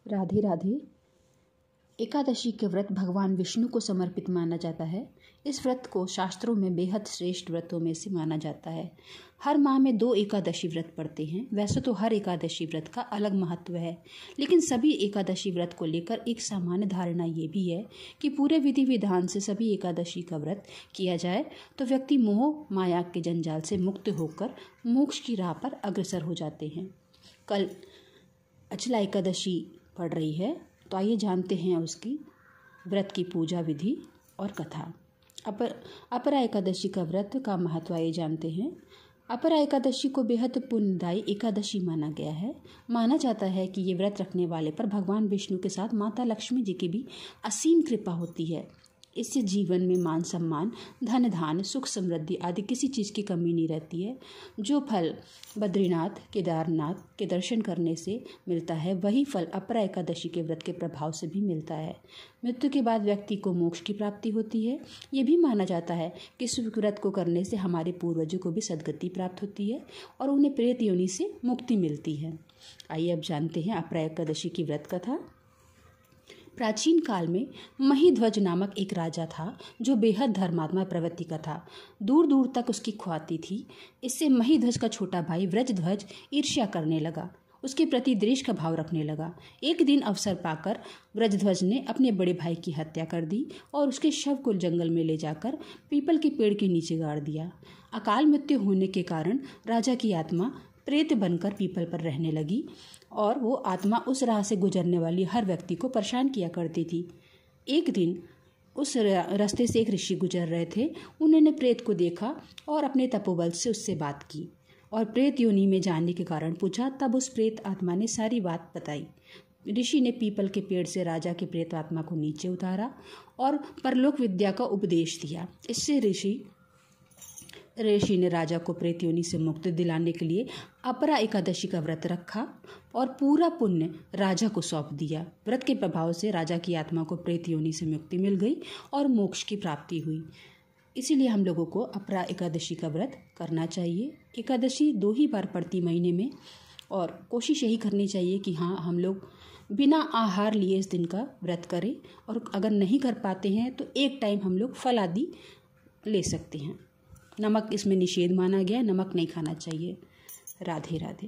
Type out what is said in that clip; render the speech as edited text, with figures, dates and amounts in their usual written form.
राधे राधे। एकादशी के व्रत भगवान विष्णु को समर्पित माना जाता है। इस व्रत को शास्त्रों में बेहद श्रेष्ठ व्रतों में से माना जाता है। हर माह में 2 एकादशी व्रत पड़ते हैं। वैसे तो हर एकादशी व्रत का अलग महत्व है, लेकिन सभी एकादशी व्रत को लेकर एक सामान्य धारणा ये भी है कि पूरे विधि विधान से सभी एकादशी का व्रत किया जाए तो व्यक्ति मोह माया के जंजाल से मुक्त होकर मोक्ष की राह पर अग्रसर हो जाते हैं। कल अचला एकादशी पड़ रही है, तो आइए जानते हैं उसकी व्रत की पूजा विधि और कथा। अपरा एकादशी का व्रत का महत्व आइए जानते हैं। अपरा एकादशी को बेहद पुण्यदायी एकादशी माना गया है। माना जाता है कि ये व्रत रखने वाले पर भगवान विष्णु के साथ माता लक्ष्मी जी की भी असीम कृपा होती है। इससे जीवन में मान सम्मान, धन धान्य, सुख समृद्धि आदि किसी चीज़ की कमी नहीं रहती है। जो फल बद्रीनाथ केदारनाथ के दर्शन करने से मिलता है, वही फल अपरा एकादशी के व्रत के प्रभाव से भी मिलता है। मृत्यु के बाद व्यक्ति को मोक्ष की प्राप्ति होती है। ये भी माना जाता है कि इस व्रत को करने से हमारे पूर्वजों को भी सद्गति प्राप्त होती है और उन्हें प्रेत योनि से मुक्ति मिलती है। आइए अब जानते हैं अपरा एकादशी की व्रत कथा। प्राचीन काल में महिध्वज नामक एक राजा था जो बेहद धर्मात्मा प्रवृत्ति का था। दूर दूर तक उसकी ख्याति थी। इससे महिध्वज का छोटा भाई व्रजध्वज ईर्ष्या करने लगा, उसके प्रति द्वेष का भाव रखने लगा। एक दिन अवसर पाकर व्रजध्वज ने अपने बड़े भाई की हत्या कर दी और उसके शव को जंगल में ले जाकर पीपल के पेड़ के नीचे गाड़ दिया। अकाल मृत्यु होने के कारण राजा की आत्मा प्रेत बनकर पीपल पर रहने लगी और वो आत्मा उस राह से गुजरने वाली हर व्यक्ति को परेशान किया करती थी। एक दिन उस रास्ते से एक ऋषि गुजर रहे थे। उन्होंने प्रेत को देखा और अपने तपोबल से उससे बात की और प्रेत योनि में जाने के कारण पूछा। तब उस प्रेत आत्मा ने सारी बात बताई। ऋषि ने पीपल के पेड़ से राजा के प्रेत आत्मा को नीचे उतारा और परलोक विद्या का उपदेश दिया। इससे ऋषि ने राजा को प्रेत योनि से मुक्ति दिलाने के लिए अपरा एकादशी का व्रत रखा और पूरा पुण्य राजा को सौंप दिया। व्रत के प्रभाव से राजा की आत्मा को प्रेत योनि से मुक्ति मिल गई और मोक्ष की प्राप्ति हुई। इसीलिए हम लोगों को अपरा एकादशी का व्रत करना चाहिए। एकादशी 2 ही बार पड़ती महीने में और कोशिश यही करनी चाहिए कि हाँ, हम लोग बिना आहार लिए इस दिन का व्रत करें और अगर नहीं कर पाते हैं तो एक टाइम हम लोग फल आदि ले सकते हैं। नमक इसमें निषेध माना गया है, नमक नहीं खाना चाहिए। राधे राधे।